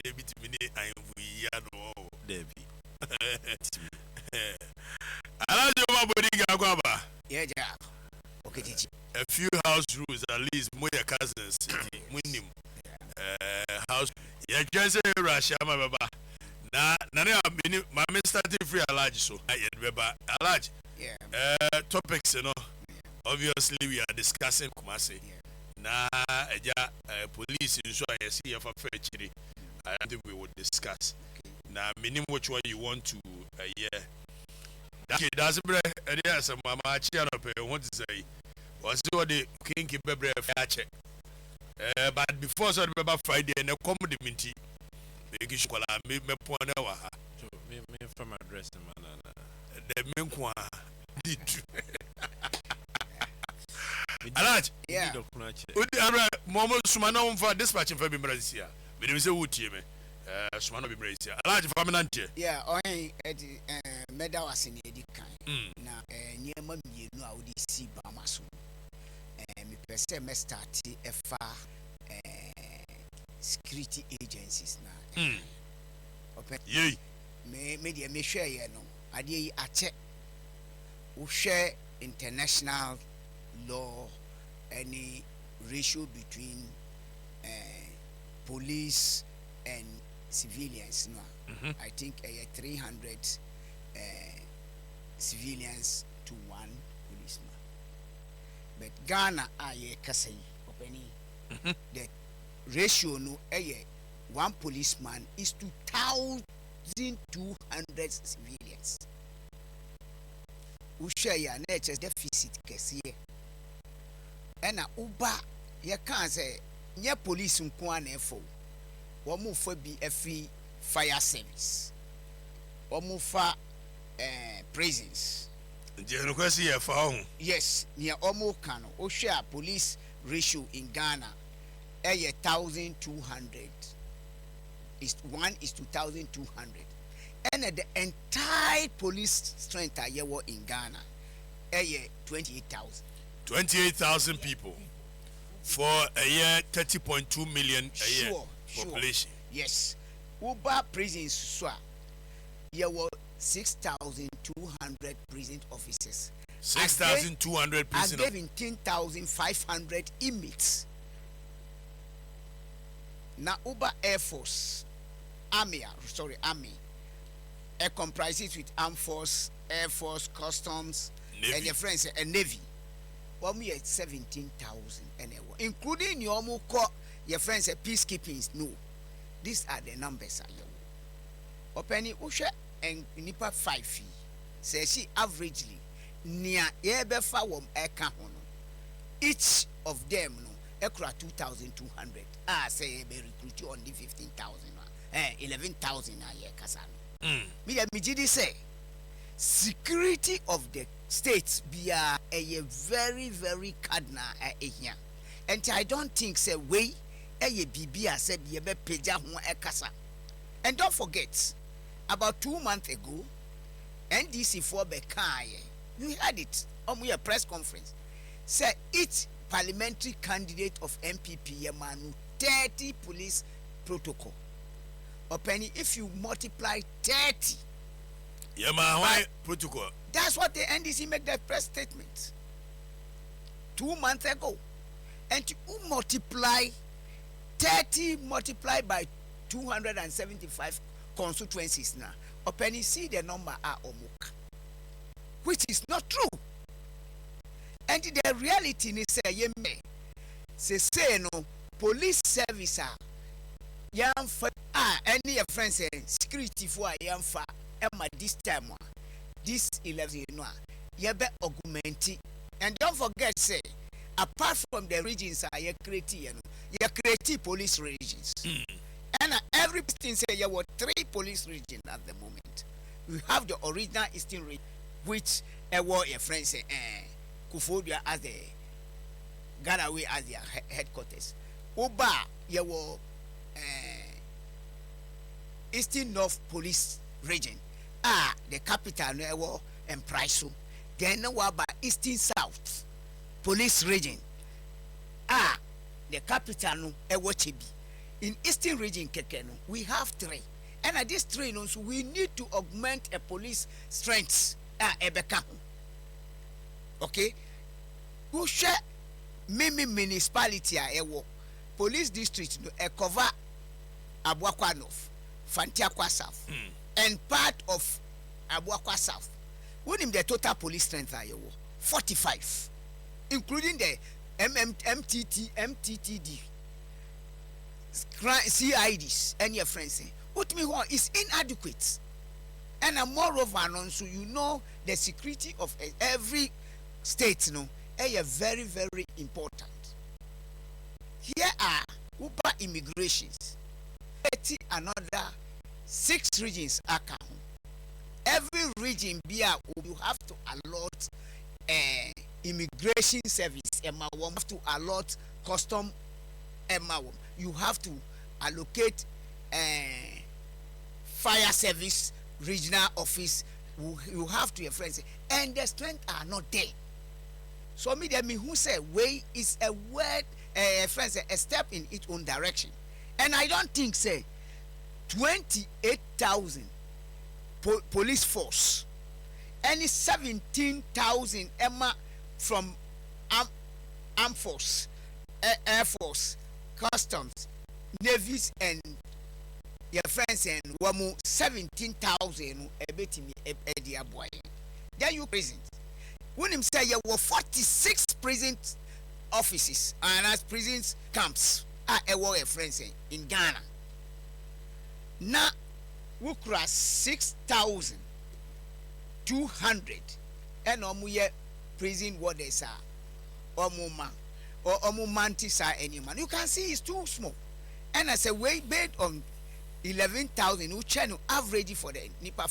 David Mini, I am Yano, Debbie. I like your body, Gagaba. Yeah, okay. A few house rules, at least, Moya cousins, winning. House, yeah, just a Russia, my baba. Now, my starting free a large, so I had a large. Yeah. Topics, you know. Obviously, we are discussing Kumasi. Now, police in so I see if I think we will discuss. Now, minimum which one you want to, that's a bread, and yes, Mama Chiano, what to say. Was the kinky bebre check. But before so remember Friday and a comedy minty. Make sure I made me point out. Me from address man. The menkwa did. Alright. Yeah. Momo Sumano for dispatching for Bimrazia. But it was a wood team. Sumano Bimrazia. Alright, Faminante. Yeah, I medal was in the kind. Now, near Mammy, you know, I would see Bamasu. Me per start a far security agencies now. Open. Yea. Me share, you know. I did a check. We share international law, any ratio between police and civilians. No, I think 300 civilians to one policeman. But Ghana aye kasai openi the ratio no one policeman is to 1,200 civilians. Usha ya nature deficit kesiye. Ena uba ya kan say nye police nko ana efo. Wo mu fa bi afi fire service. Wo mu fa prisons. Yes, near Omo Kano, Osha police ratio in Ghana, 1,200 is 1 is to 1,200, and the entire police strength in Ghana, 28,000. 28,000 people for a year, 30.2 million a year population. Yes, Uba prisons, swa, there were 6,200 prison officers. 6,200 prison officers. 17,500 inmates. Now, Uber Air Force, Army, it comprises with Armed Force, Air Force, Customs, Navy. And your friends, and Navy. Well, we at 17,000 anyway, including your your friends at peacekeeping. No, these are the numbers. Opening Usha and nipa 5 feet. Say she averagely near Ebefa wom eka hono. Each of them no ekra 2,200. Say be recruit you only 15,000. 11,000 a year kasano. Me jidi say security of the states be a very very cardinal here. And I don't think say we BB said be peja ho ekasa. And don't forget, about 2 months ago, NDC for Bekaye, you had it on your press conference. Say each parliamentary candidate of MPP Yamanu 30 police protocol. Or penny, if you multiply 30, Yamanu protocol. That's what the NDC made that press statement 2 months ago. And you multiply 30 multiplied by 275 constituencies now. Open see the number are omuk, which is not true. And the reality is say say no police service yam for any friends security for yam for this time this 11 be augmenting. And don't forget say apart from the regions you create police regions. And everything say there were 3 police regions at the moment. We have the original Eastern region, which were your friends say Kufodia as the Ghana as their headquarters. Oba there were Eastern North Police Region. The capital were and Priso. Then we have Eastern South Police Region. The capital no Chibi. in Eastern Region Kekeno, we have 3. And at this 3 also, we need to augment a police strength. Ebeka. Okay? Who share Mimi municipality ewo police district no cover Abuakwa North, Fantiakwa South, and part of Abuakwa South. When in the total police strength are 45, including the MTTD, CIDs, and your friends. What me want is inadequate. And moreover, also, you know, the security of every state, very, very important. Here are Uber immigrations. 30 another 6 regions account. Every region you have to allot immigration service. You have to allot custom. You have to allocate fire service regional office. You have to your friends, and the strength are not there. So me who say way is a word, friends, a step in its own direction, and I don't think say 28,000 police force, any 17,000 from armed force, air force, customs, navies, and your friends and wamu 17,000 a boy. Then you present. When him say you were 46 prison offices and as prison camps a friends in Ghana. Now we cross 6,200 and omuye prison warders are omuma or omumantis are any man. You can see it's too small. And as a way based on 11,000 who channel average for the NIPA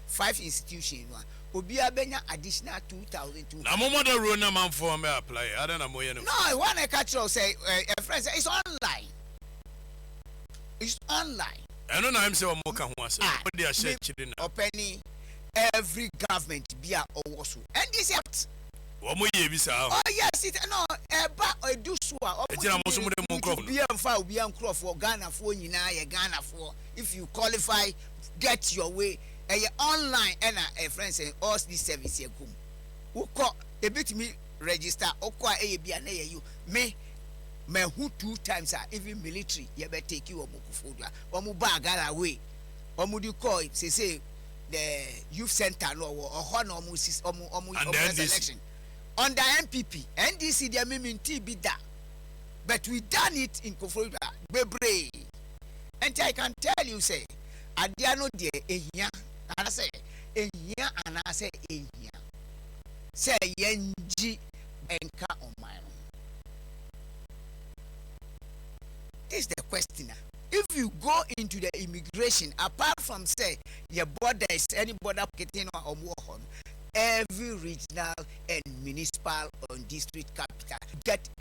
5 institutions. Obia benya additional 2,200. Na mo model rule na man for me apply. I don't know mo no. No, one I catch you say a friend say it's online. It's online. I don't know him say o mo ka ho ase. What they are share children na. Opening every government be a owoso. And this is wo mo ye bi sa. Oh yes, it no eba edu so a. Ejina mo so mo dem crop. Be amfa obi an crop for Ghana for nyina ye Ghana for. If you qualify, get your way. Online and a friend saying all this service here come. Who call a bit me register or call a be an you me who 2 times are even military you better take you or mubagara away or would you call it say the youth center no or honor almost election under MPP NDC they mean be that but we done it in Koforidua Bebre and I can tell you say Adiano de ehia and I say ehia and I say ehia say yenji enka on my own. This is the question. If you go into the immigration, apart from say your border is any border getting or more on every regional and municipal or district capital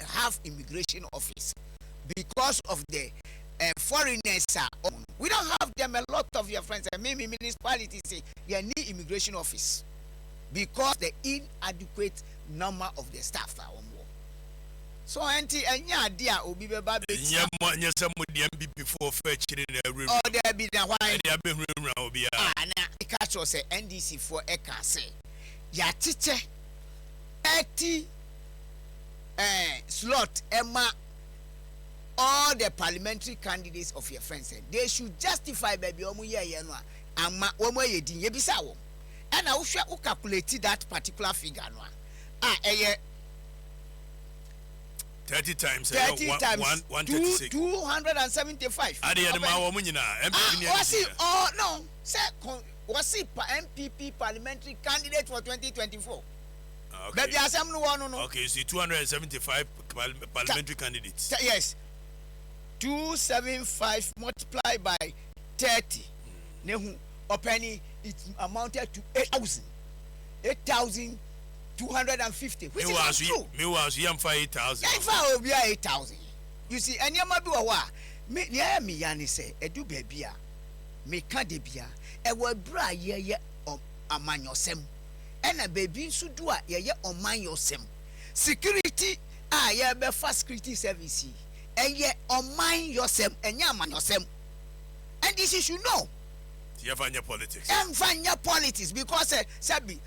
have immigration office because of the foreigners are on. We don't have them. A lot of your friends and maybe municipalities say you need immigration office because the inadequate number of the staff are on board. So auntie anya dia obi be ba be nya some the MPP for fetch in every oh there be na why they have been obi na catch us say NDC for eka say ya teacher 30 slot emma all the parliamentary candidates of your friends said they should justify baby omu ye no ama omu ye din ye bisa wo and I will calculate that particular figure no 30 times 136 275 ade ma wo mu nyina MPP no say was it MPP parliamentary candidate for 2024 okay baby asem no one no okay see 275 parliamentary candidates yes 275 multiplied by 30 nehu openi it amounted to 8,250 which is true me was yam 5,000 yeah obi 8,000 you see anyama bi wa me near me yani say edu baby a me ka de bia e wa bra ye amanyosem ena baby nso du a ye omanyosem security ye be fast security service eye oman yosem enya man yosem, and this you should know. You have your politics. Your politics because sabi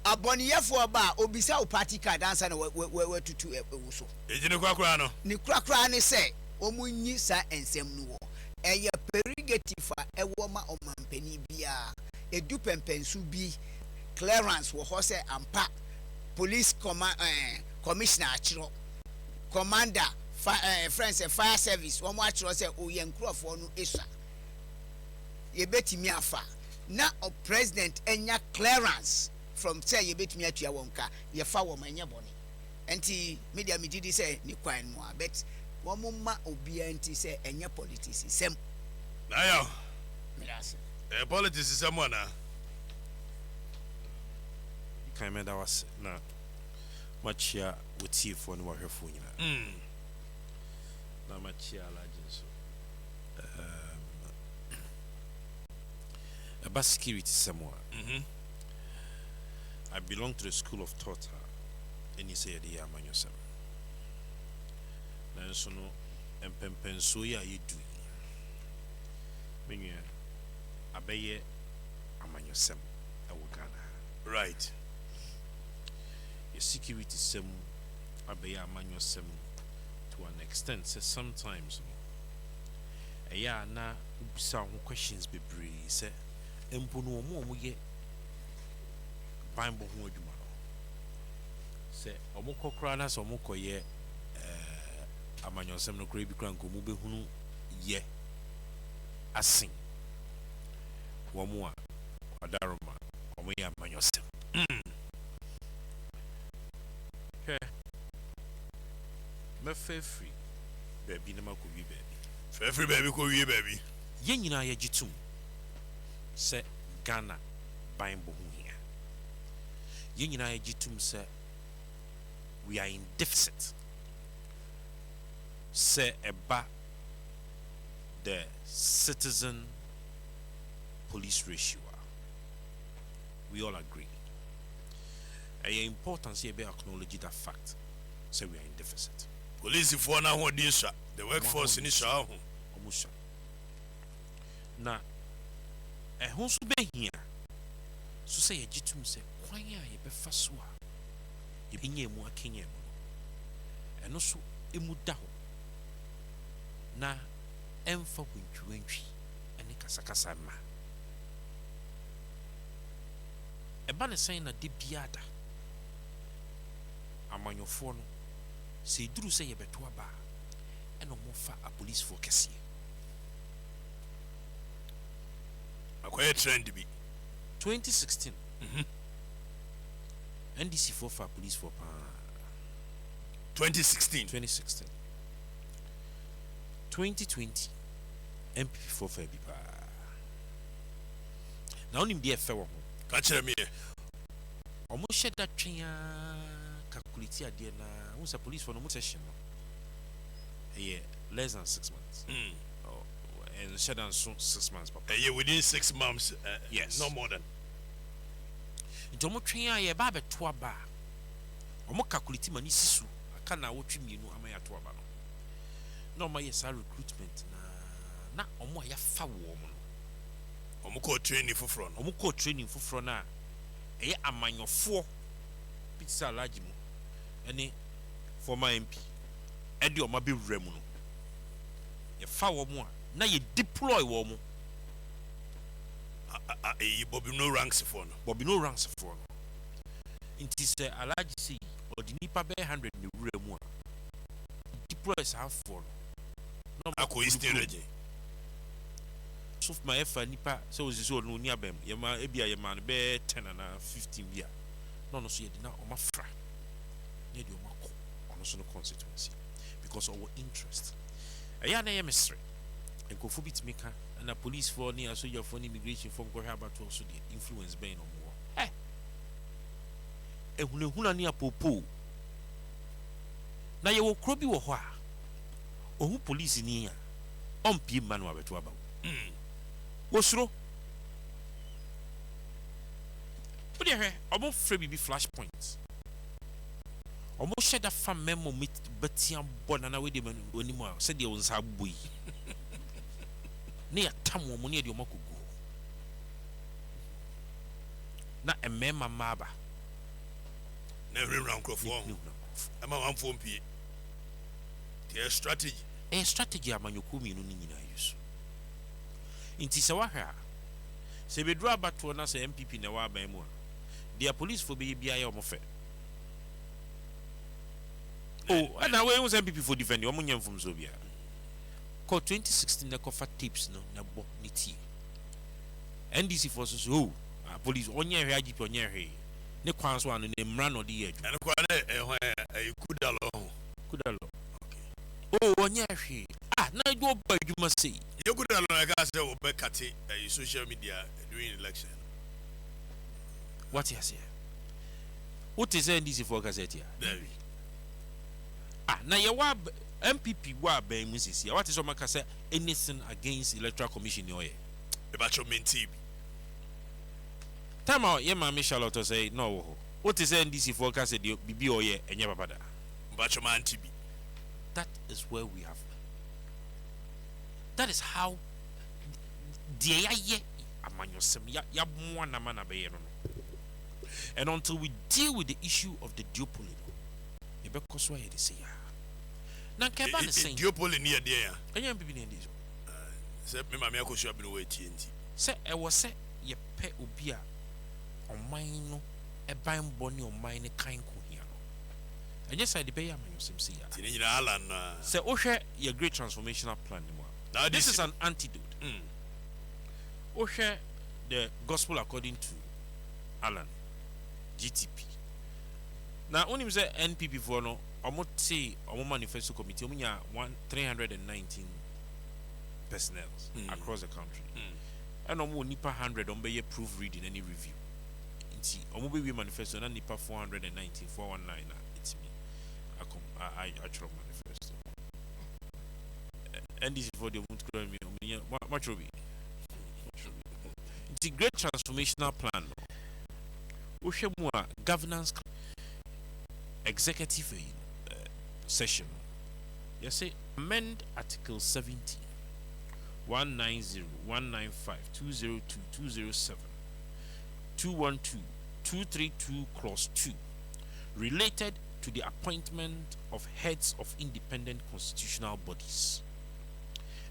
aboniyefo ba obisa o party card answer na we tutu so. Ejine kwakra no. Ni kwakra ne say omunyi sa ensem no wo. Eye prerogative a ewo ma omampani bia edu pempensu bi clearance wo ho say ampa police commissioner achiro commander friends fire service wo mo achiro say oye nkrofo no esa ye betimi afa na o president enya clearance from say ye betimi atua wonka ye fa wo manya bone enti media me didi say ni kwan mo bet wo mo ma obi anti say enya politics sem na yo mirase politics sem na kan me da was na machia wuti fo no wahwefo nyina na machia alaje so about security somewhere. I belong to the school of thought, and he said, "Yeah, man, yourself." Now, so no, and penso ya you do. When you abeye, man, yourself, I will Ghana. Right. Your security sem abeye man yourself to an extent. Says sometimes, yeah, na some questions be brave. Say. Empo no mo ye Bible ho adwuma no se omo kokra na so mo koye amanyosem no kra bi kra nko mo behunu ye asin wo mo a odaroma omo ye amanyosem he me fefri baby na makowi baby fefri baby ko wie baby ye nyina ye gitum se Ghana Bible here. You know, say we are in deficit. Say about the citizen police ratio. We all agree. And the importance here be acknowledge that fact. Say we are in deficit. Police for now what this the workforce in Israel. Now who's be here? So say a jitum say, Quanya, ye be faswa. Ye be ye mo kenya. And also emudaho. Na emfa winchi and kasakasa ma. A banner saying a debiada. Among your phone. Say, Drew say ye betua ba. And no more fa a police for Cassie. Quite trend to be 2016. NDC for police for 2016. 2020 MP for Fabi now only be a fair one. Catch me Almost shed that train calculate idea na who's a police for no session. A year less than 6 months. And shut down soon 6 months, papa. Yeah, within 6 months, yes, no more than. Don't train a baby to a bar. Or more calculating money, sisu. I can't now watch me, no, am I to a bar? No, my yes, recruitment. Na, or more, ya fa woman. Omuko training for front. Omuko training for front. A among your 4 pizza large mo. Any for my MP. Eddie or my bill remuno. Ya fa woman. Now you deploy woman. Bobby no ranks for no. Bobby no ranks for no. It is a large sea or the nipa bear 100 in the room. Deploys half for no. I could still ready. So my effort nipa so is so no near them. Yama ebia yaman bear 10 and 15 year. No, so you did not on my fra. Near your mako on no constituency because of our interest. A yana mystery. And go for bit maker and a police for near so your phone immigration from go about also the influence being no more. Eh, huna near popo. Now you will crobby or wha or who police in here on P. Manuel to about. What's wrong? But yeah, about Freebie flashpoints. almost shed a fam memo meet Betian Bonana with him anymore. Said the ones have bui. Near Tamu Munia de Moku go. Not a mema maba. Never round crop for I'm a 1 phone P. The strategy. A strategy among your kumi no nina use. In Tisawaha, say we draw back to another MPP na wa by more. Their police for be or mofe. Oh, and now we was MPP for defend your money from Zobia. Call 2016 na cover tips no na bo niti. NDC forces who police on your IGP on your hay. Ne kwan so anu ne mra no de edwu. And kwa na could alone. Oh, on your hay. Ah, na do ba edwuma sei. You could alone like I said obekati social media during election. What you say? What is NDC for gazette here? There. Ah, now you wa MPP wa ben musisi. What is your maka say anything against electoral commission here? About your main TV. Time out, yeah, Mammy Charlotte say no. What is NDC for gazette? Bibi oye enye papada. About your man TV. That is where we have. That is how. Dear ye, amanyosem ya mwana mana be no. And until we deal with the issue of the duopoly, you better cause why they say ya. Now, Kevin is saying duopoly near there. I am being in this. Say, me, mammy, I could show up in the way TNT. Say, I was say, ye pet ubia on mine, a bine bonny on mine, a kind cohiano. And yes, I debate some see ya. Alan, say, oh, share your great transformational plan. Now, this is an antidote. Oh, share the gospel according to Alan. GTP. Now, only say NPP for no, I must say, our manifesto committee, we have 319 personnel across the country. And we nipa 100 on be proofreading any review. See, we manifesto and nipa 419, 419. It's me. I actual manifesto. And this is for the me. Much will be. It's a great transformational plan. Governance executive session. You say amend Article 70, 190, 195, 202, 207, 212, 232, clause 2, related to the appointment of heads of independent constitutional bodies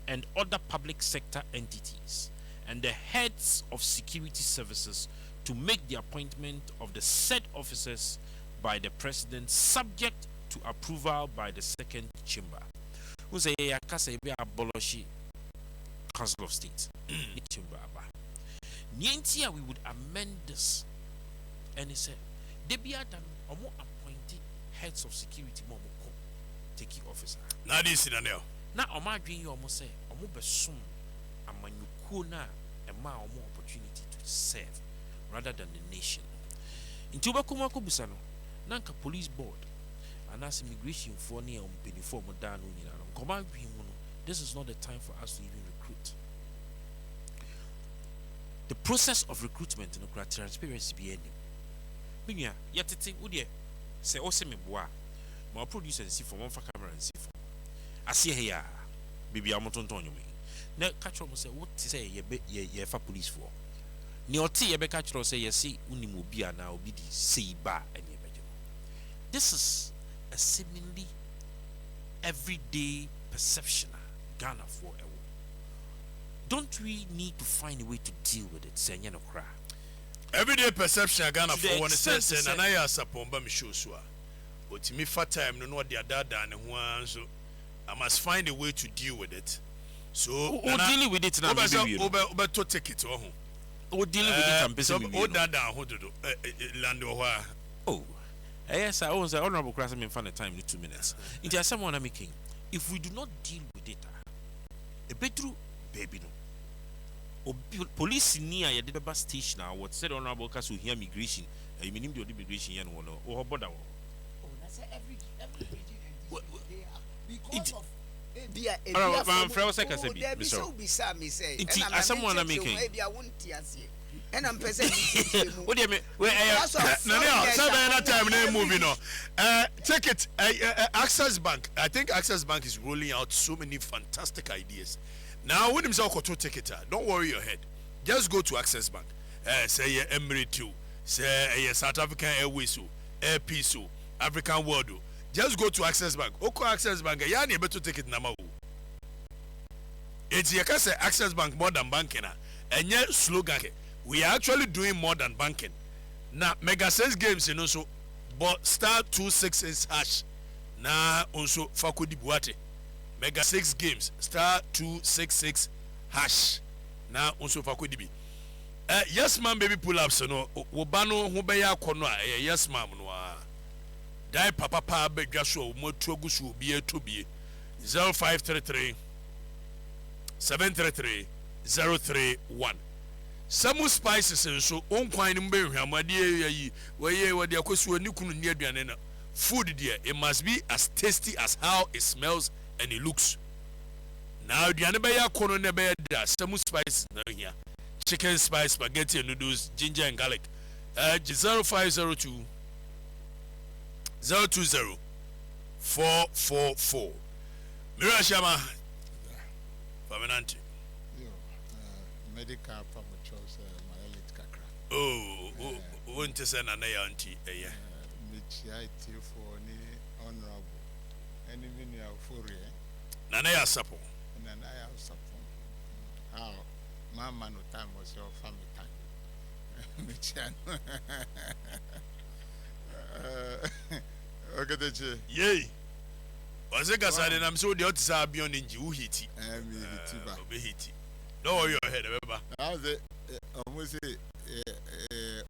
and other public sector entities and the heads of security services to make the appointment of the said officers by the president subject to approval by the second chamber. Who say ya kasa be abolish Council of State. Chamber aba. Nientia we would amend this. And he said, they be adam omo appointed heads of security mo ko take officer. Now this in now. Na omo adwen you omo say omo besom amanyuko na e ma omo opportunity to serve rather than the nation. In Tubakuma Kubusano, Nanka Police Board, and as immigration for near uniform down command. This is not the time for us to even recruit. The process of recruitment in the transparency be ending. Minya, yet think would ye say, oh, semi bois, my producer and see for one for camera and see for. I see here, baby, I'm not on you. Now, catch up say, what to say ye for police for? Nioti Ebeka Chro say yes, see Unimobia now be the say bar and this is a seemingly everyday perception Ghana for a don't we need to find a way to deal with it, saying no cry. Everyday perception Ghana for one says and I ask upon Bami Shosua. But me for time no what their dad and one so I must find a way to deal with it. So dealing with it now over to take it home. Oh, dealing with it and busy with you. Oh, yes, I was an honorable class in fun time in 2 minutes. It is someone I'm making. If we do not deal with it, a bedroom baby no. Police near your debate station now. What said honorable class will hear migration. You mean the immigration yan one or border. Oh, that's every because of my friend was like I said, Mr. Me say. Someone I'm making. Maybe I won't see. And I'm present. What do you mean? No, time no moving on. Take it. Access Bank. I think Access Bank is rolling out so many fantastic ideas. Now, when himself got to take it, don't worry your head. Just go to Access Bank. Say Emirates 2, say South African Airways, Air Peace, African World. Just go to Access Bank. Oko Access Bank. You are able to take it now. It's your say Access Bank more than banking. And yet slogan. We are actually doing more than banking. Now, Mega 6 games, you know, so, but star 266 hash. Now, also, Fakudi Buate. Mega 6 games, star 266 hash. Now, also, Fakudi B. Yes, ma'am, baby pull ups, no. Wobano, Hubeya Konoa, yes, ma'am, no. Die Papa Pa Begasho, Motogusu, be to be 0533 733 031. Some spices and so on quine in Birmingham, my dear, where they are near Diana. Food, dear, it must be as tasty as how it smells and it looks. Now, Diana Baya corner never does some spices here. Chicken spice, spaghetti and noodles, ginger and garlic. 0502 020 444. Mirashama Permanente. Medical promotions, my elite kakra. Oh, won't send an auntie, Michiati for any honorable enemy near Fury. Nanaya Sapo. And I have support. How Mamma no time was your family time. Michian. Okay, yay. Was it Gassan? I'm so the outside beyond in Juhiti. Hiti. Don't worry your head, remember. How's it? Almost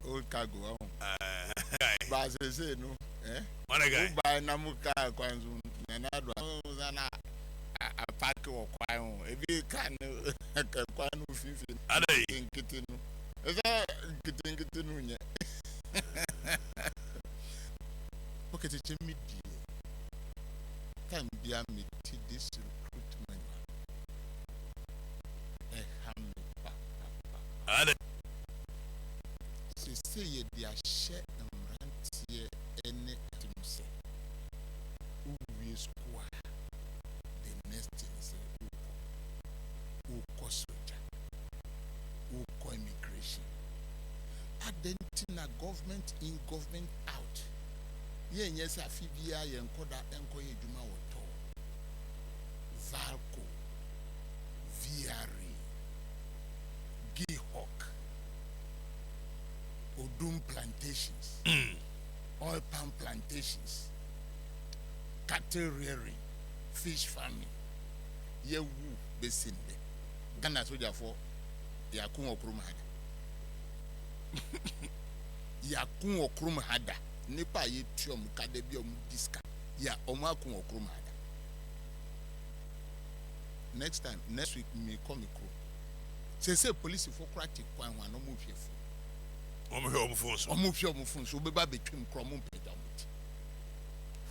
old cargo. But I say no. One guy. Buy Namuka, Kwanzun, and I pack or Kwan. If you can, Kwan with you. Are they? Is that getting it to Nunya? Okay, the Jimmy can be a meeting this recruitment. Say they are share and rant here any team say who we square the next thing is who soldier who immigration identity government in government out yes afibia yenkoda enkoye juma woto Valco VRE Gihawk Odum plantations, oil palm plantations, cattle rearing, fish farming. Ye wu basin de. Ghana soldier for yakun okrum hada. Yakun okrum hada. Nepa ye tiom kadebi omu diska. Ya omakun okrum hada. Next week me come ikro. Say police for cratic kwan wan no move here.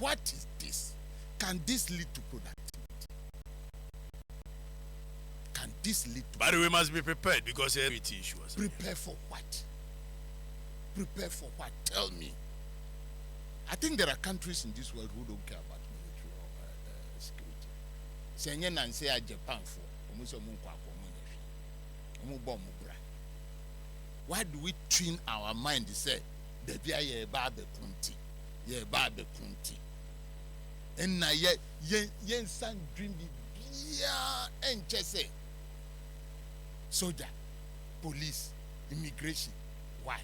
What is this? Can this lead to productivity? Can this lead to? But we must be prepared because every issue. Prepare for what? Prepare for what? Tell me. I think there are countries in this world who don't care about military or security. Senye na say Japan for why do we train our mind to say the bia ye ba be kunti and na ye san dream bia enche say soldier police immigration why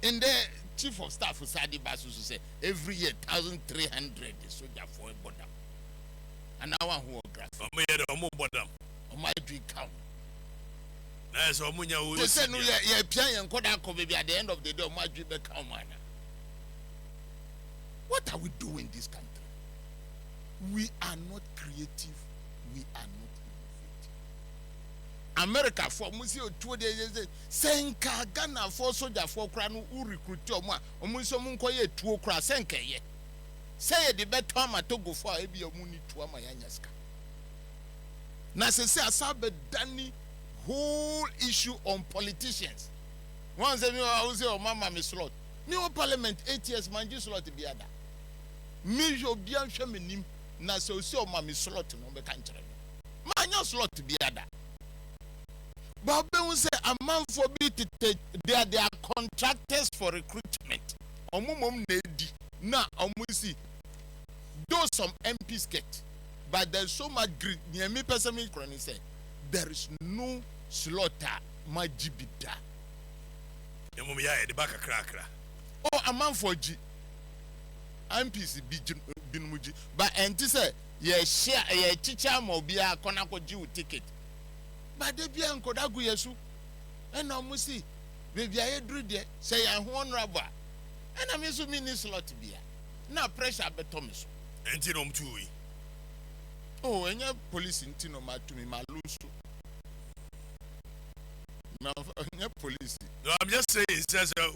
and the chief of staff of Sadi Basu say every year 1,300 soldier for a border and now one who graph my dream count. They say no, yeah, Pian and Kodak baby at the end of the day, my dream become man. What are we doing in this country? We are not creative. We are not innovative. America for Musio 2 days Senka Ghana for soldier for Kranu who recruit your man, or Musomunkoye 2 cross Senka ye. Say the better Togo for Abi Muni to Amayanyaska. Nasese Asabe Dani whole issue on politicians. Once I was say, Mama, me slot. Me o parliament 8 years, man, just slot be other. Me jo bian shaminim, na so mama slot no be country. Man, your slot be other. But when we say a man for be they are contractors for recruitment. Omumum nedi na omusi. Though some MPs get, but there's so much greed. Near me personally, say there is no slaughter, my jibida. The back a cracker. Oh, a man for G. MPs be muji, but and to say, ye share a teacher mobia konako G ticket. But they be uncle Dagu Yesu, and no musi, baby, I dread ye, say I'm one rubber, and I'm so mini slot beer. Now pressure betomiso. And Tinom too. Oh, and your police in Tino Matumi Malusu. Now, police. No, I'm just saying, it says, now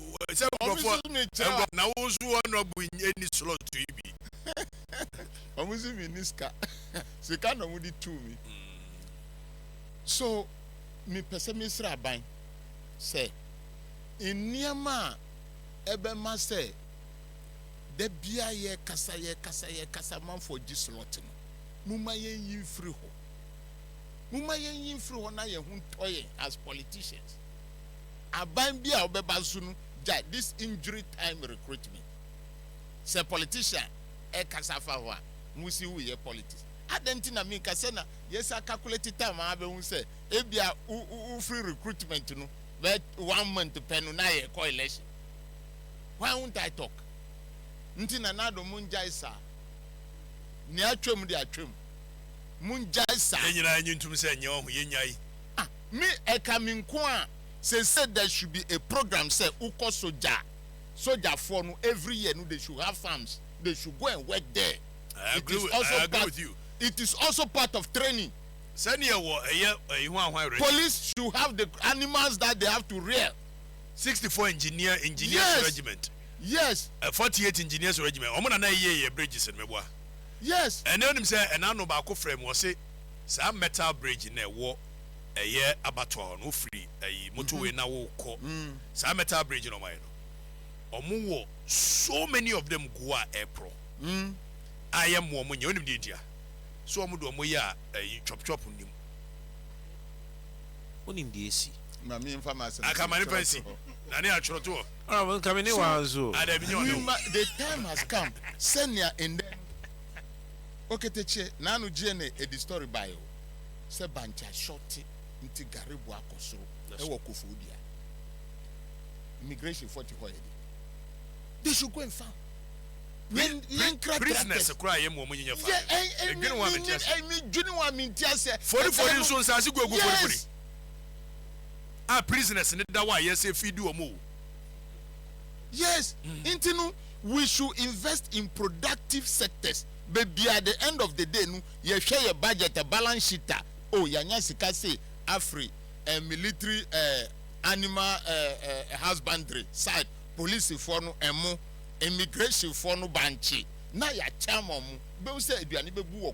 who's one of any slot to be. I'm using Miniska. So, kind of would to me. So, me pessimist rabbi say, in Niama, Ebema say, the Bia kasa man for this lot. Muma yen free ho. Muma yen free ho na ye hun toye as politicians. Aban bia obeba sunu ja this injury time recruitment. Say politician e kasa fa ho a musi wu ye politics. Adenti na me kasa na yes a calculate time abe hu say e bia free recruitment no but 1 month pen na ye call election. Why won't I talk? Nti na do munja isa ni atwam de atwam munja isa enyina anyintum se enye ho yenyai me ekaminko a say there should be a program say uko soldier for no every year no they should have farms, they should go and work there. I agree with you. It is also part of training. Police should have the animals that they have to rear. 64 engineers regiment. Yes. 48 engineers regiment. Omo na ye bridges in meboa. Yes. And then him say enano ba ko frame was say some metal bridge na wo eye abattoir no free motorway na wo ko. Some metal bridge no my no. Omo wo so many of them go a April. I am wo mo nyonim de dia. So omo do omo ya chop nim. Onim de esi. Na me information. Akamani fancy. Na ne atworo to. Ah, come ni wanzo. The time has come. Senior in them. Okay, teacher. Nanu GNA a story bio. Se bancha shorty inti garibu akosoro. Ewo kufudia. Immigration 40 holiday. They should go and farm. Business cry yem wo munyinya fa. Yeah, Egin wa mentias. Me juni wa mentias. 40 so nsansi go 40. Ah, prisoners in that way, yes, if you do a move. Yes, Intinu, we should invest in productive sectors. But at the end of the day, you share your budget, a balance sheet. Oh, Yanyasika say, Afri, military, animal husbandry side, police for no emo, immigration for no banchi. Now ya chamo, but say, you are never boo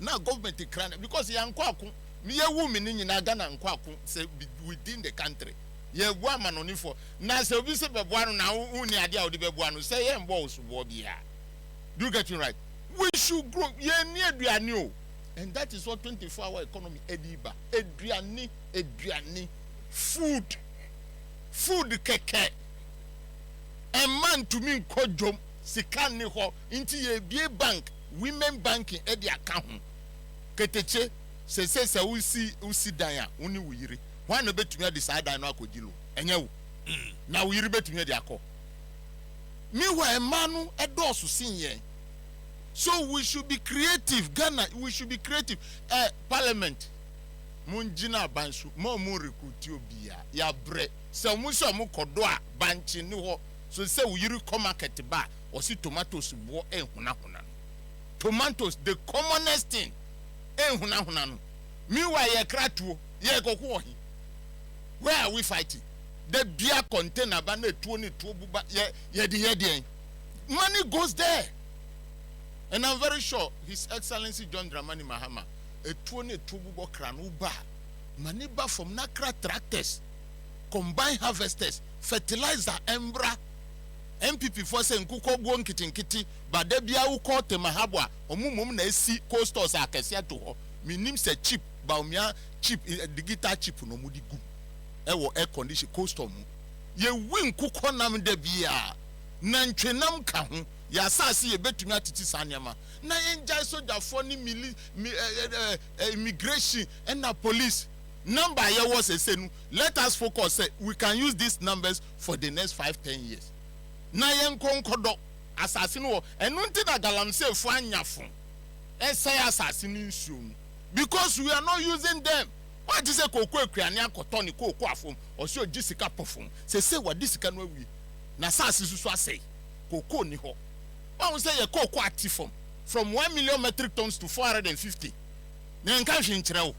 now government because Yankwaku. Me a woman in Ghana and Kwaku say within the country. Ye woman on info. Now so we say Babuano now only idea of the Babuano say and boss wobia. Do you get it right? We should grow ye near Duano. And that is what 24-hour economy ediba. Edriani. Food keke. A man to me kodjom sikani ho into ye bank, women banking edi account. Keteche se usi danya uni wiri wan no betumi decide dan no akogilo enye wo na wiri betumi de akọ meanwhile emanu edosu sinye. So we should be creative. Ghana, we should be creative. Parliament munjina bansu mo recruit obia ya bre se mu so mu kodo a banchi ni ho so se we yiri come market ba o si tomatoes bo ehuna tomatoes the commonest thing ehuna no. Meanwhile, ye kratuo, ye kokuo hi. Where are we fighting? The beer container bane 22 buba ye money goes there. And I'm very sure His Excellency John Dramani Mahama a 22 buba kranu ba money ba from Nakra tractors, combined harvesters, fertilizer embra MPP for say nkuko go nkitinkiti but de bia wo ko temahabo a omumum na esi coasters akese to ho minim se cheap ba omia cheap digital chip no mudi gu e wo air condition coaster mu ye win kuko nam de bia na ntwenam ka ho ya asase ye betumi atiti sanema na yenjai soldier for ni immigration and na police number here was a say let us focus say we can use these numbers for the next 5-10 years na yen konkodo asase no enu nti na galamsey fu anyafo say asase ni nsuo because we are not using them. What is a cocoa creania cotoni cocoa afum or so jessica perform say what this can we na sase so say cocoa ni ho one say a cocoa active from 1 million metric tons to 450 na nka hwe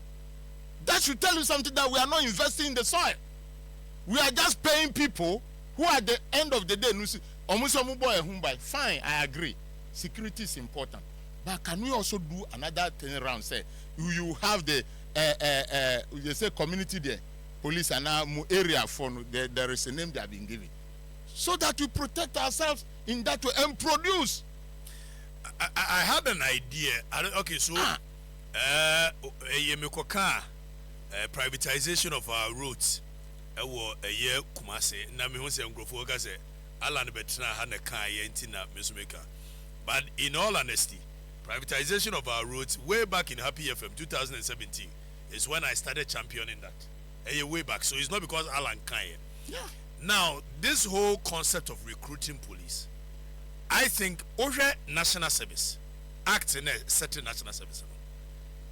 that should tell you something that we are not investing in the soil. We are just paying people who at the end of the day fine, I agree, security is important, but can we also do another thing around? Say you have the you say community there police and now area for there is a name they have been given so that we protect ourselves in that way and produce. I had an idea. Okay, so privatization of our roads a year Kumasi na me hu say ngrofo ka say ala ne betra ha na kan ye ntina mesumeka. But in all honesty, privatization of our roads way back in Happy FM 2017 is when I started championing that. Way back. So it's not because Alan Kanye. Yeah. Now, this whole concept of recruiting police, I think over national service, act in a certain national service.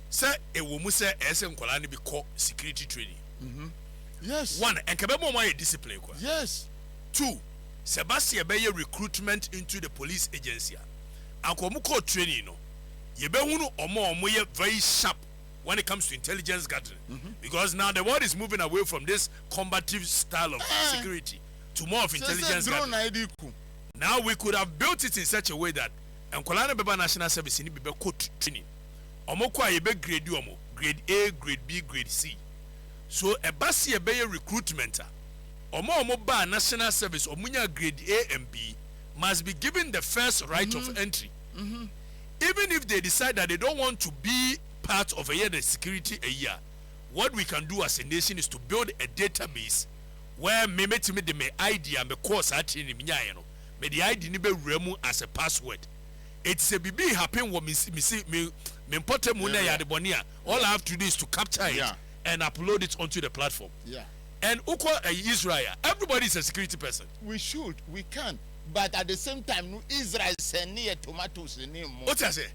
Say a woman say SM Kolani be called security training. Yes. One, and kabemo my discipline. Yes. Two, Sebastian Bayer recruitment into the police agency. And komuko training no. Yebehunu omo very sharp when it comes to intelligence gathering. Because now the world is moving away from this combative style of security to more of intelligence gathering. Now we could have built it in such a way that Nkolana Beba National Service in Beba court training. Omoko ayebe grade omo, grade A, grade B, grade C. So a basi ebeye recruitment omo ba national service omunya grade A and B must be given the first right of entry. Even if they decide that they don't want to be part of the security a year, what we can do as a nation is to build a database where me idea me course at in me the ID ni be remu as a password. It's a BB happen what me important muna ya de bonia. All I have to do is to capture it and upload it onto the platform. Yeah. And Uko Israel, everybody is a security person. We can. But at the same time, Israel send near tomatoes in more. What I say?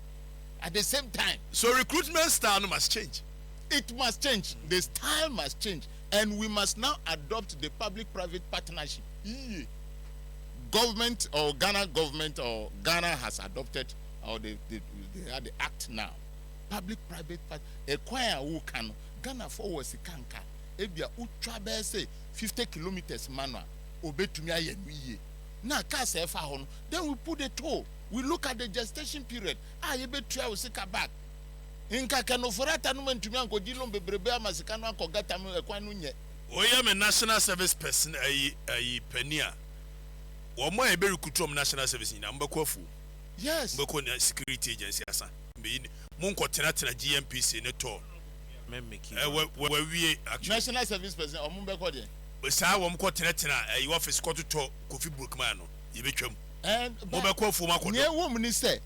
At the same time. So recruitment style must change. It must change. The style must change. And we must now adopt the public-private partnership. Government or Ghana government or Ghana has adopted or they have the act now. Public-private partnership. Acquire who can. Ghana forward si kanka. Ebia utrabe say 50 kilometers manual. Obetumia ye. Now, then we put a toll. We look at the gestation period. You better try to seek back. Inka kanoforata numen to me and Godilum Bebreba Masicano Kogata Quanunye. I am a national service person, a penia. Or more a very good national service in Ambakofu. Yes. Boko security agency. Munko Tenatina GMPC in a toll. Where we actually national service person or Mumbakode. Sa wom ko tenetina e office ko to Kofi Brookman no ye betwam and mobekọ fuma ko near woman say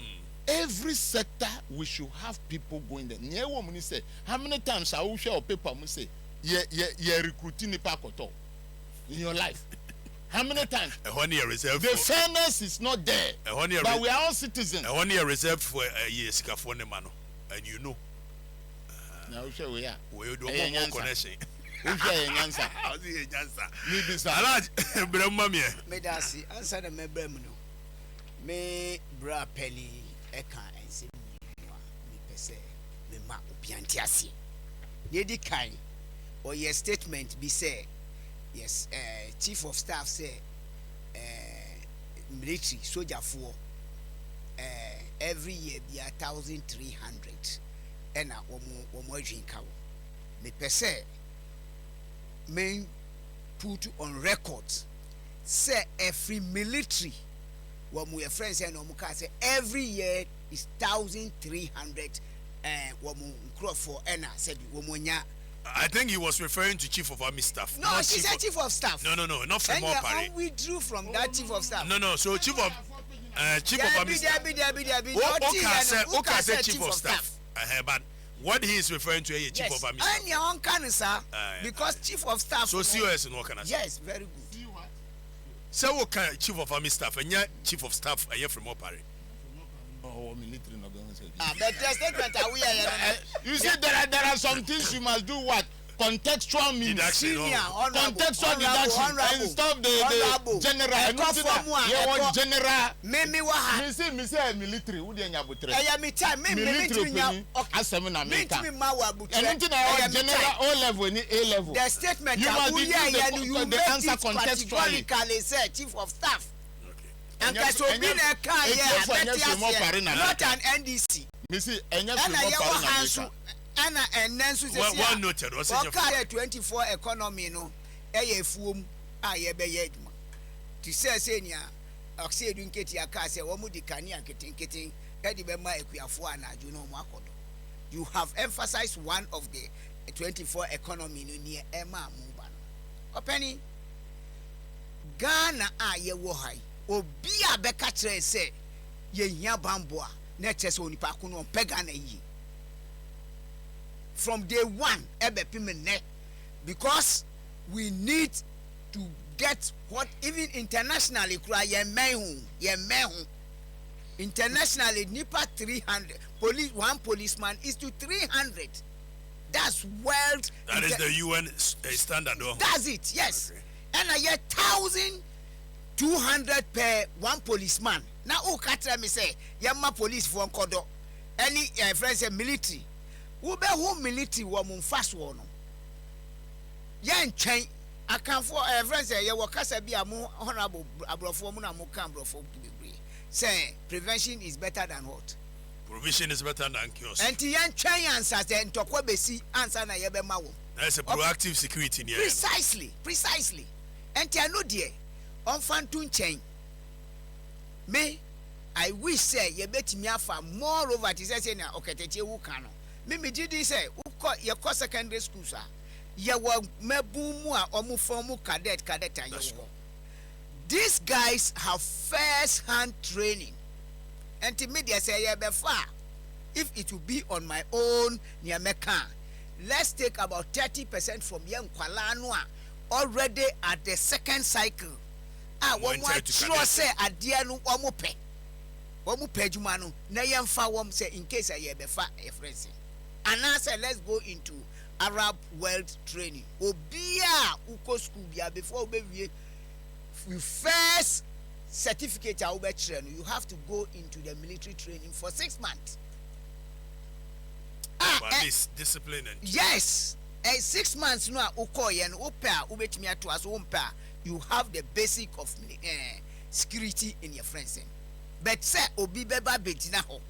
every sector we should have people going there. Near woman say how many times I will share paper mu say ye recruiting the pakoto in your life. How many times? A 1 year reserve. The fairness is not there. But we are all citizens. A 1 year reserve for a year sikafo ne mano and you know. Now we are. We do more connection. Medasi answer the member me bra penny eka ense me pese me ma obianti ase yedi kan or your statement be say yes chief of staff say military soldier for every year be 1,300 and omo drink kawo me pese men put on record say every military what my friends say no muka say every year is 1,300 woman crop for ena said womonya. I think he was referring to Chief of Army Staff. No, she said Chief of Staff. No, not from all party. And we withdrew from that Chief of Staff. No, so Chief of Army Staff. Okay, said Chief of Staff. But what he is referring to is Chief of Army Staff. And your own can, sir, because Chief of Staff. So COS and what can I say? Yes, very good. So what kind of Chief of Army Staff and yeah, Chief of Staff are you from all party? Oh, military not going to say. But the statement are we you see, there are some things you must do. What contextual means? Contextual deduction and stop the general. General. Me say military. Who dey nyabutre? Military. Asemina make. Anything I general O level ni A level. The statement you must the answer contextually. Chief of Staff. And that's what been a car not an NDC. Missy, and Nancy one noted was 24 economy no a foom I be yegma. To say senior, Oxy doing Katie a car say, one would cania getting Eddie Bema Equiafuana, you know, Makodo. You have emphasized one of the 24 economy near Emma Muban. O penny Ghana ye wohai. Obi a beka kire say ye hia bamboa na chese onipa ko no pega na yi from day one ebepim ne because we need to get what even internationally kura ye men hu internationally nipa 300 police one policeman is to 300. That's world. That is the UN standard though. That's it, yes. Okay. And a year 1,200 per one policeman. Now, who catch me say, Yama police for Kodo, any friends say military. Who be who military woman fast one? Yan chain. I can for friends say, you work be a more honorable abroformuna mukam for say prevention is better than what? Provision is better than cures. And the yan chain answers then to what besi answer na yebe mawo. That's a proactive security in here. Precisely. And I know dear. On Fantun chain. Me, I wish say ye bet me afa more over to say na oketete wu kan no. Me did say your secondary school sir. Ye wa mebu mu a omu form cadet ayo. These guys have first hand training. And to me they say ye be far. If it will be on my own near Mecca, let's take about 30% from young Kwalanoa already at the second cycle. One more sure say at the end one more page manu na yemfa wom say in case I be fa a friend. And now say let's go into Arab world training. Obia uko school bia before we first certificate you have to go into the military training for 6 months. This discipline and yes. 6 months no ukoye no upa ubetimi ato aso umpa. You have the basic of security in your friends. But say obi beba betina ho.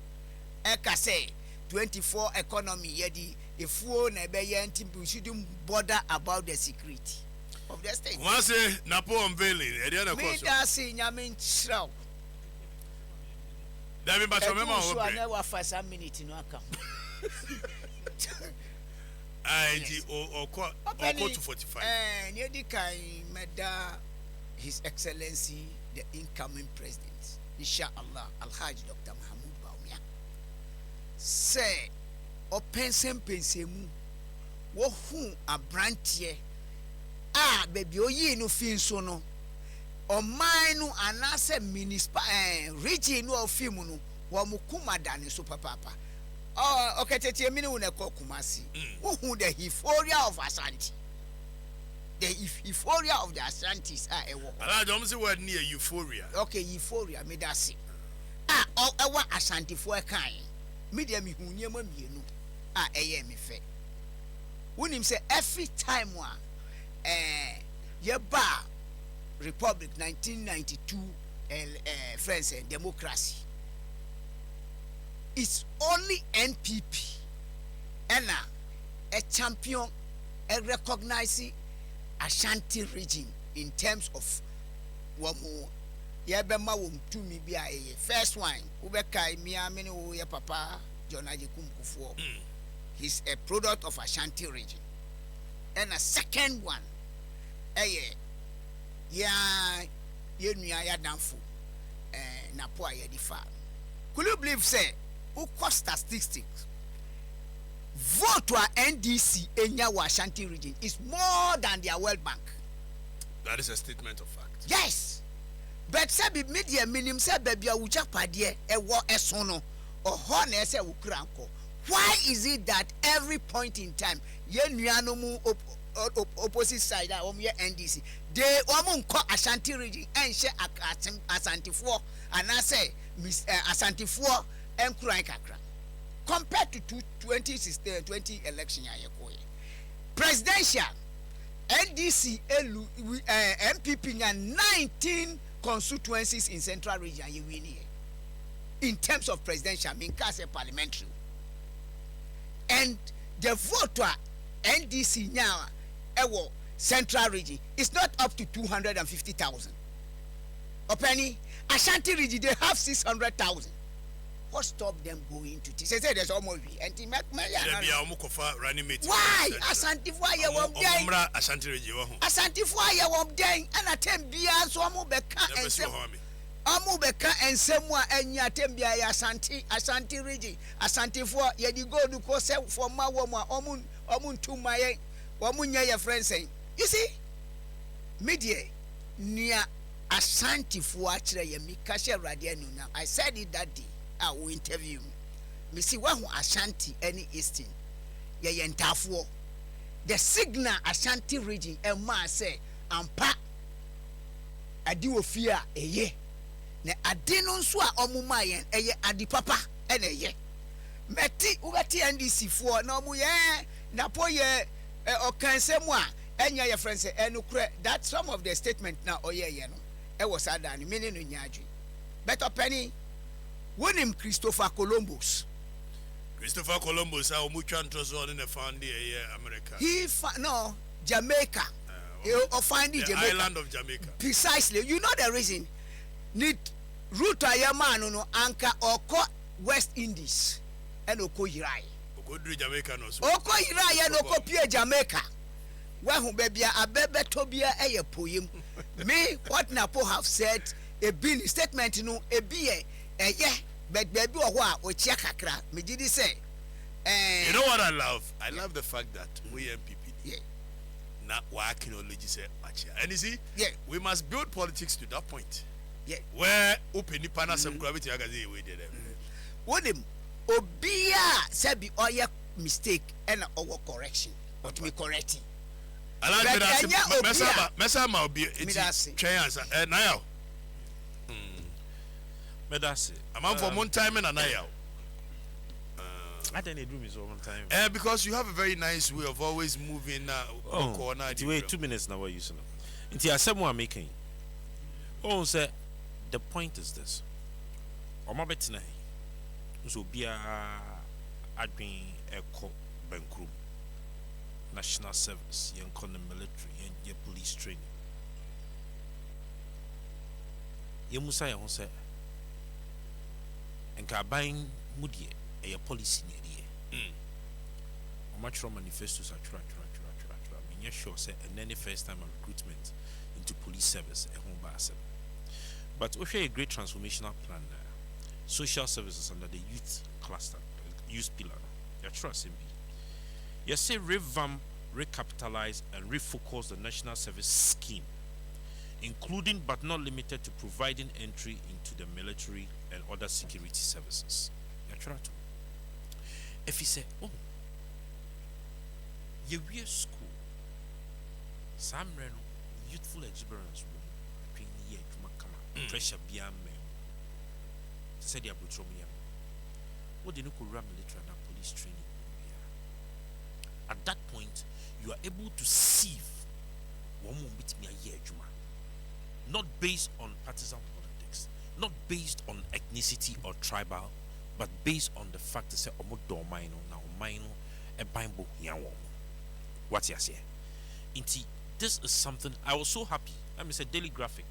Eka say 24 economy yedi efuo na ebe ye ntim we shouldn't bother about the security of the state. Once say Napo unveiling e dey na course. Me da say nyame nchraw. Da me ba so mema o bre. Na wa fa some minute no aka. Aide or 245. Yedi kai meda His Excellency the incoming president, Inshallah Alhaji Dr. Mahmoud Baumia. Say o pensem pensemu wo hu abrantie baby oyi no fin so no o man no anase municipal region no ofim no wo mukuma dane so papa. Oh, okay, tete mini una ko Kumasi. Who the euphoria of Ashanti? The euphoria of the Ashantis are a war. I don't see word near euphoria. Okay, euphoria, me that see. Ashanti for a kind. Media me who near me, me fe. When him say every time ye bar Republic 1992 friends and democracy. It's only NPP and a champion and recognizing Ashanti region in terms of womu yɛbɛma wɔn tumi bi a ɛyɛ first one wobɛkae mia me ne wo yɛ papa John Ajekum Kufuor. He's a product of Ashanti region. And a second one ɛyɛ yɛnua yɛadamfo napo a yɛde fa. Could you believe say wokɔ statistics vote to a NDC enya wɔ Ashanti region is more than their World Bank. That is a statement of fact. Yes. But say be media minim say baby a wucha padie ewo eso no oho na ese wukura anko. Why is it that every point in time ye nuano mu opposite side a ye NDC they omo nko Ashanti region enhye Asantefoɔ and I say Asantefoɔ enkura kakra compared to 2016 20 election ya yekoye presidential NDC MPP nya 19 constituencies in central region you win here in terms of presidential mean case parliamentary and the vote to NDC now ewo central region is not up to 250,000 Openi Ashanti region they have 600,000. What stopped them going to this? They say there's almost why Asantefoɔ ayɛ wɔn den Ashanti region Asantefoɔ ayɛ wɔn den ɛna tem bia so ɔmo bɛka nsɛm a ɛnya tem bia yɛ Ashanti region Asantefoɔ yɛde go do ko sɛ for ma wɔn a ɔmo ntuma yɛ wɔn nyɛ yɛ friends saying you see media nia Asantefoɔ akyerɛ yɛ mi kahyɛ radio nu I said it that day. I will interview me. See what Ashanti any Eastern. Ye entafuo. The signal Ashanti region and ma say ampa adi fear eye. Ne ade no nso a omuma yen eye adi papa ene ye. Meti ugati NDC for na omu ye na po ye okansemu a enya ye friend say enukure that some of the statement na oye ye no. E was adani meaning no nyadwi. Better penny William Christopher Columbus. Christopher Columbus, how much on in the found America? No, Jamaica. Or find the Jamaica. Island of Jamaica. Precisely. You know the reason. Need route Ayamano no anchor or West Indies and Oko Hirai. Oko Jamaica no so. Oko Hirai and Oko Pia Jamaica. Well, baby, a bebe tobia a poem. Me, what Napo have said, a bin statement, a be yeah. But baby, what kakra me did say. You know what I love? I love the fact that we MPP not working on legislature. And you see, we must build politics to that point. Where open the panel some gravity we did them. What him obia said be all your mistake and our correction. What me correcting. I like that. Mesa be chance now. Medasi. I'm for one time and an hour. I think do me so one time. Because you have a very nice way of always moving. Wait 2 minutes now. What you saying? Until someone making. Oh, sir. The point is this. Oma betina. So be a admin eco bankroom. National service, young military, and police training. You must say, and buying mudie a policy near the much from manifestos are tra. I mean, sure, say, and then the first time of recruitment into police service at home bass. But we a great transformational plan, social services under the youth cluster, youth pillar. Your trust in me. You say revamp, recapitalize, and refocus the national service scheme, including but not limited to providing entry into the military and other security services. If he say, oh, you wear school, some youthful exuberance, pressure beyond me. Said the Abutromium. What did you call military and police training? At that point, you are able to sieve one more bit me a year, Juma. Not based on partisan politics, not based on ethnicity or tribal, but based on the fact that say omodo maino na maino e bimbo yawo. What you say? Inti, this is something I was so happy. I mean, it's a daily graphic.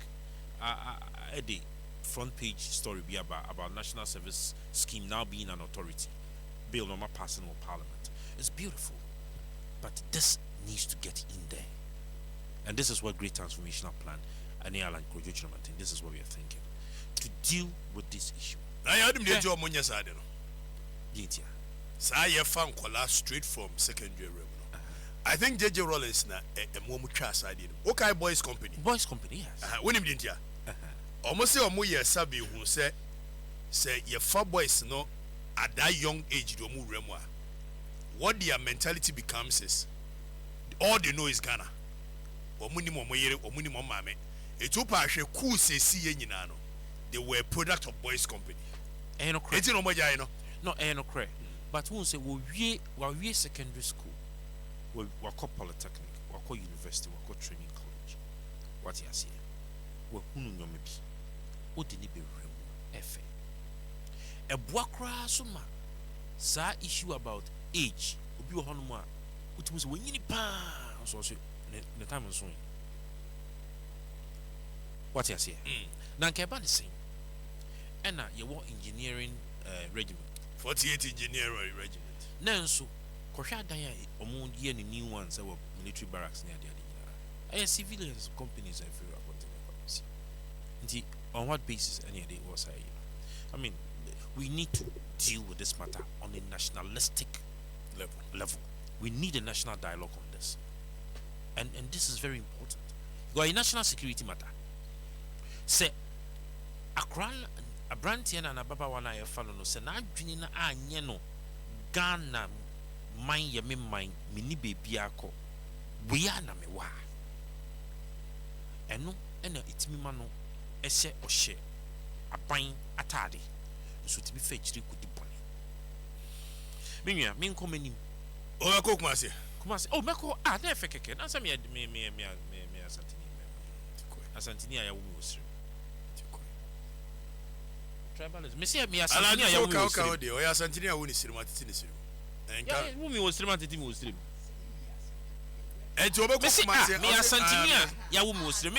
Aide, front page story be about national service scheme now being an authority, bill normal passing of parliament. It's beautiful, but this needs to get in there, and this is what great transformational plan and this is what we are thinking to deal with this issue. I had him the job on your side. So I have found Kola straight from secondary. I think JJ Rollins na a more side. Okay, boys company. Boys company, yes. When him didn't ya? Almost say omo ye sabi who say your four boys no at that young age do mu remwa. What their mentality becomes is all they know is Ghana. Omuni mo yere, omuni mo mame. Etupa hwe cool say see nyina no. They were a product of boys company. Eh no credit. Eti no mo jai no. No, no credit. But who say we secondary school. We call polytechnic, we call university, we call training college. What you see? We hunu nyome bi. O de ni be remu efe. E boakra so ma. Sa issue about age. Obi wo hono ma. Utumu se wenyini pa. So ne time so. What you see? Na nke ba ne sen. Ena ye wo engineering regiment. 48 engineering regiment. Nanso Kosha Daya omo ye ni new ones our military barracks near the civilians companies I feel about on what basis any day was I mean we need to deal with this matter on a nationalistic level. We need a national dialogue on this. And this is very important. Because a national security matter. Say Accra Abrantian and Ababa wana ya falo no se na adwene na anye no Ghana man ye me man mini baby akọ we na me wa eno ena itimi ma no ehye ohye aban atade nso tibi fa chiri kudi bone menua me nko manim o akọ Kumasi oh meko na efe keke na sa me asantini ya wo mi osiri tribalism me say me asantini ya wo mi osiri o ya asantini ya wo ni siri matiti ni siri ya mumi wo stream atiti mi wo stream enti obe ko Kumasi me asantini ya wo mi wo stream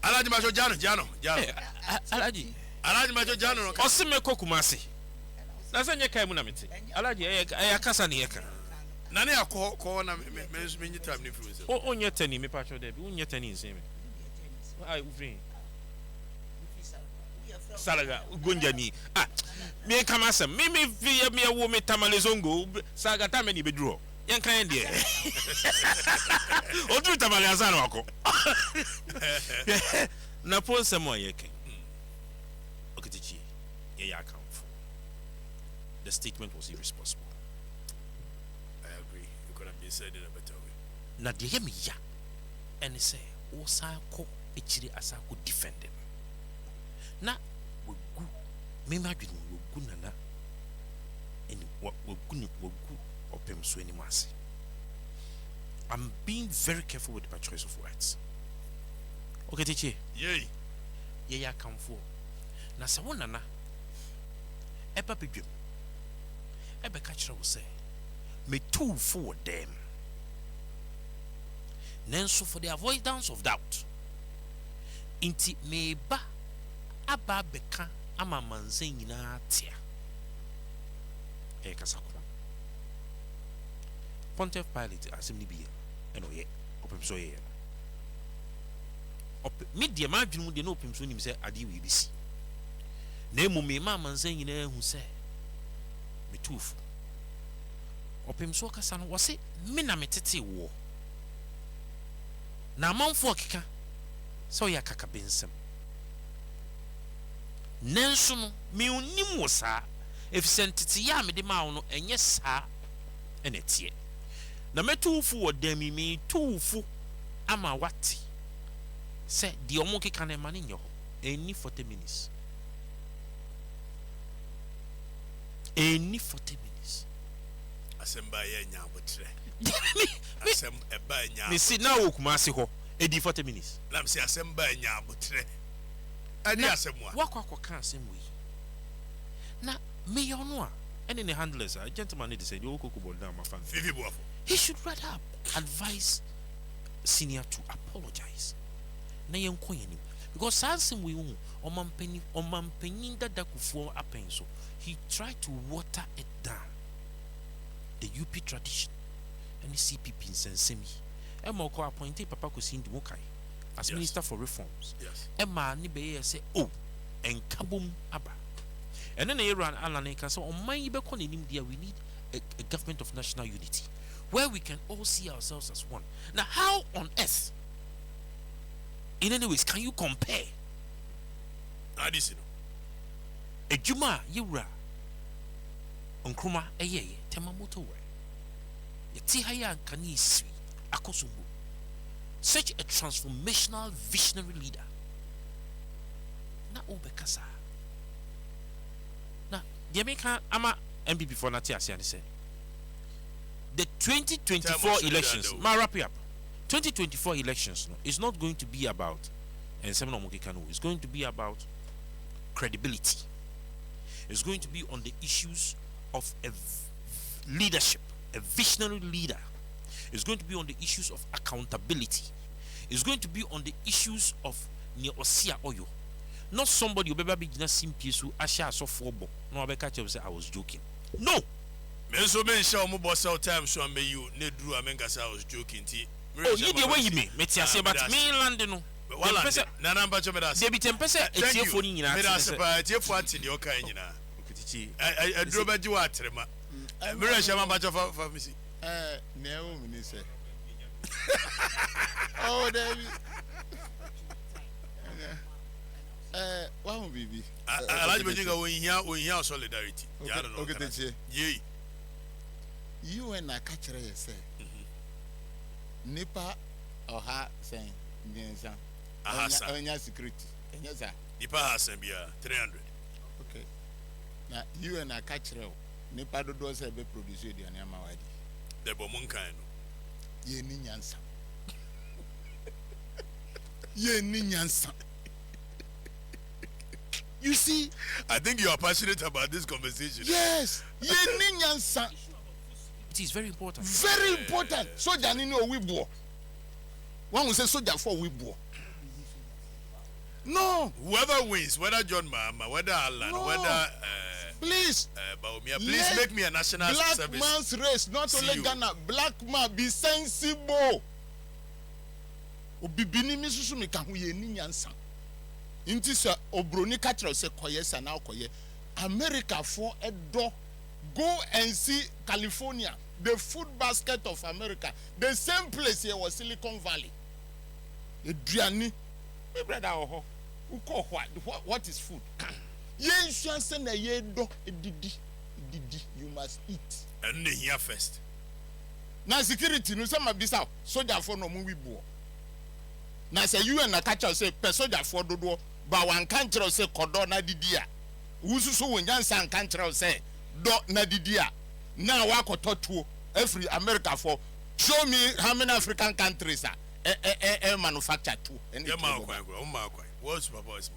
alaji macho jano alaji macho jano no o se me ko Kumasi na se nye kai mu na mete alaji ya kasa ne yeka na ne akọ na me nyi time ne fi wo o onye tani me pa cho de bi onye tani nse me ai ufrin Salaga gonjani me kama sem me vie me wo me tamalezongo saga ta me ni beduro yen kan de o tu tamale azan wako na pon sem o yeken okitichi ye ya account for the statement was irresponsible. I agree, you could have been said in a better way. Na de ye me ya ene say o san ko echiri asa ko defend them na wogu me madwene wogu nana eni wogu opem so eni mase. I'm being very careful with my choice of words. Okay, teacher. Yay. Ya come for. Na sa wona na eba bedwem. Eba ka kire wo say me too for them. Nanso for the avoidance of doubt. Inti meba aba beka ama manze nyina tia. Kasa ko. Pontiff Pilate asem ni bia eno ye opem so ye. Media ma dwunu de no opem so nim se ade we bisi. Na emu me ma manze nyina hu se metufu. Opem so kasa no wo se me na metete wo. Na manfo keka so ya kaka bensem. Nanso no me onim wo saa efisentete ya me de ma wo no enye saa enetie. Na metufu wo dami me tufu ama wati. Se di omo keka na mani nyo eni 40 minutes. Eni 40 minutes. Asemba ye nya abotre. Asem eba nya. Me si na wo Kumasi ho edi 40 minutes. Lam si asemba nya abotre. Ani asemwa. Wakwa kan asem we. Na me yo no a ene ne handlers a gentleman need to say you go ball down my fan. Vivi boafo. He should rather advise senior to apologize. Na yenko yenim Because Sansim we Omampenin that Dakufo apen so he tried to water it down. The UP tradition and the CPP in Sensemi. Emma ko appointed Papa Kosin Mukai as Minister for Reforms. Yes. Emma Nibe say, oh, and Kabum Abba. And then Aaron Alaneka so on my Ibekon in India, we need a government of national unity where we can all see ourselves as one. Now, how on earth, in any ways, can you compare a Juma Yura Onkruma Eye Temamoto way? Tihaya Kanisi Akosumbu. Such a transformational visionary leader. Na Obekasa. Now, the American Ama MPP for Natia say the 2024 elections, wrap it up. 2024 elections is not going to be about and it's going to be about credibility. It's going to be on the issues of leadership, a visionary leader. It's going to be on the issues of accountability. It's going to be on the issues of Neosia Oyo. Not somebody who be just simply so Asha so forbo. No, I was joking. No. So many show more boss out time so I may you need Drew Amengas. I was joking. Oh, you the way you mean? Metia but mainland no. Nana Bachomedas. They be 10% a year for you. I drove a duat trema. Mirashama Bacho for Missy. No, Minister. Oh, David. One baby. I like when you solidarity. Okay, Yea. You and I catch her say. Nipa or her saying, Aha, security. Yes, sir. Nipa has 300. Okay. Now, you and I catch her. Nipa do those have produced the Anamawadi. The Bomunkaino. Ye Ninyansa. Ye Ninyansa. You see, I think you are passionate about this conversation. Yes, ye Ninyansa. It is very important. Very important. Soldier Nino Wibo. One will say soldier for Wibo. No. Whoever wins, whether John Mahama, whether Alan, whether please, Baumia, please make me a national black service. Black man's race, not only Ghana. Black man be sensible. Obibini misusu mi kan huye ni nyansa. Inti sa obroni katra se koye sa na koye. America for a do. Go and see California, the food basket of America. The same place here was Silicon Valley. Adriani, my brother, what is food? You must eat. And here first. Now security, no some of this out. Soldier for no movie bo. Now say you and a catcher say per soldier for do, but one country say Cordona Didia. Who's so when Jansan country say. Do na didia now wako totu every America for show me how many African countries are manufacture too. What's my voice,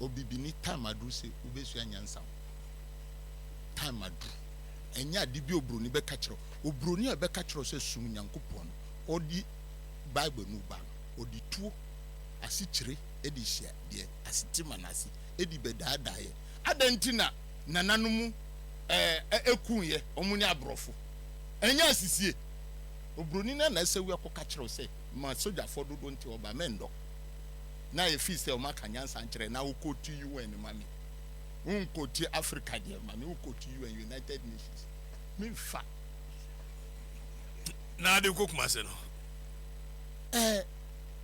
Obibini time adu se ubesu anyansa time adu enya dibi obroni be kachiro obroni be kachiro se sum nyankopon odi Bible no ba odi tuo asikyire edi hia de asitima nasi edi bedadaye adantina nananumu ekunye omuni abrofo enya asisie obroni na sewe akoka kire se ma soldier for dodo nti oba mendo na e fi se o maka nyansa nkire na ukoti UN mami unkoti Africa de mami ukoti UN United Nations me fa na de kokumase no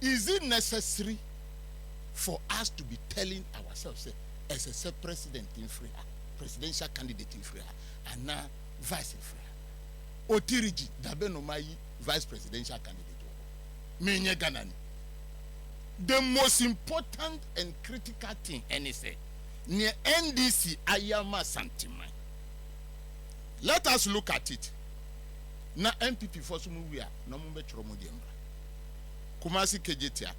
is it necessary for us to be telling ourselves as a president in Freya, presidential candidate in Freya, and now vice in Freya? Otiriji dabeno mai vice presidential candidate. Menye Ganani. The most important and critical thing, and say, near NDC Ayama Santimai. Let us look at it. Na MPP for some we are no more Choromodiembra. Kumasi Kejetia,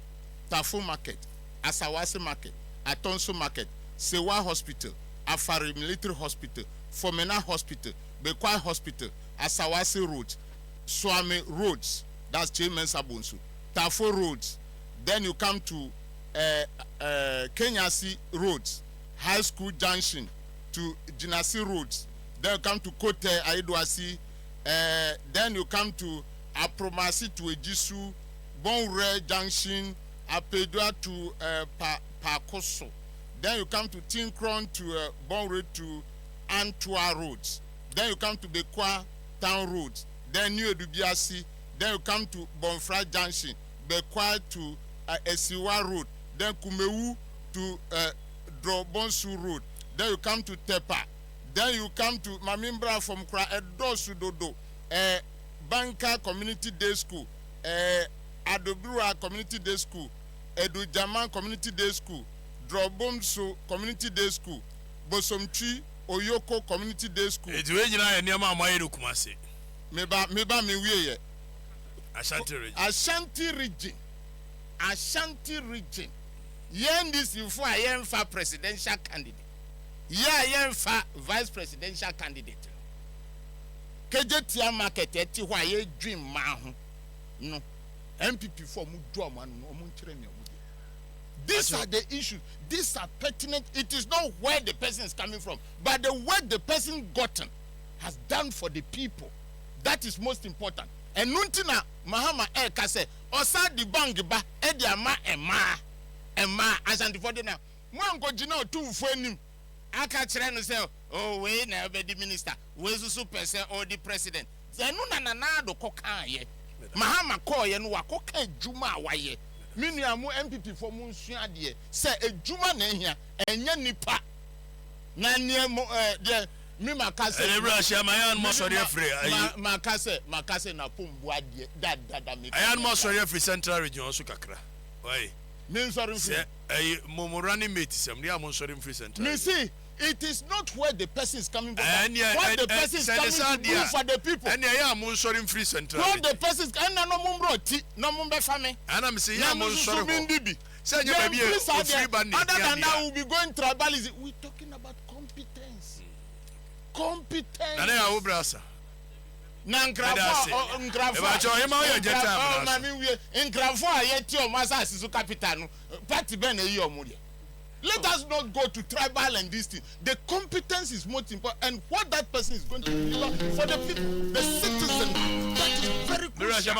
Tafo Market, Asawase Market, Atonso Market, Sewa Hospital, Afari Military Hospital, Fomena Hospital, Bekwai Hospital, Asawase Roads, Swami Roads, that's Chairman Sabonsu, Tafo roads. Then you come to Kenyasi roads, High School Junction to Jinasi roads. Then you come to Kote Aidoasi. Then you come to Apromasi to Ejisu, Bonre Junction, Apedua to Pakoso. Then you come to Tinkron to Bonre to Antwa roads. Then you come to Bekwa Town roads. Then New Edubiasi. Then you come to Bonfra Junction, Bekwa to Esiwa road. Then Kumewu to Drobonsu road. Then you come to Tepa. Then you come to Mamimbra from Kra Edosu Dodo, Banka Community Day School, Adobura Community Day School, Edujaman Community Day School, Drobonsu Community Day School, Bosomchi Oyoko Community Day School. Kumasi. Meba miwiye. Ashanti region. Ashanti region. Yen this before I am for presidential candidate. Yeah, for vice presidential candidate. Kejetia market eti why ye dream man. No. MPP for mu draw man no mu chere me. These are the issues. These are pertinent. It is not where the person is coming from, but the work the person gotten has done for the people. That is most important. And nuntina Mahama kase osa di bank ba e di ama ema Ashanti for now. Mwango jina otu ufuenim. Aka chere no say oh we na be the minister we so person or the president zenu na do kokan ye Mahama call ye no wakoka adwuma awaye minua mu MPP for mu nsua de say adwuma na ehia enye nipa na ne de mi makase Ebrahim Mayan mo sorry free makase na pombu ade dada me ayan mo sorry free central region so kakra why me sorry free running mate sem dia mo sorry free central me see it is not where the person is coming from. What the person is coming to do for the people. And I am sorry free central. What the person is no mumbro no mumbe family. And I'm saying I'm sorry. Say you baby free band. Other than that we'll be going tribalism. We're talking about competence. Competence. And I will brasa. Let us not go to tribal and this thing. The competence is most important, and what that person is going to deliver for the people, the citizens. That is very crucial.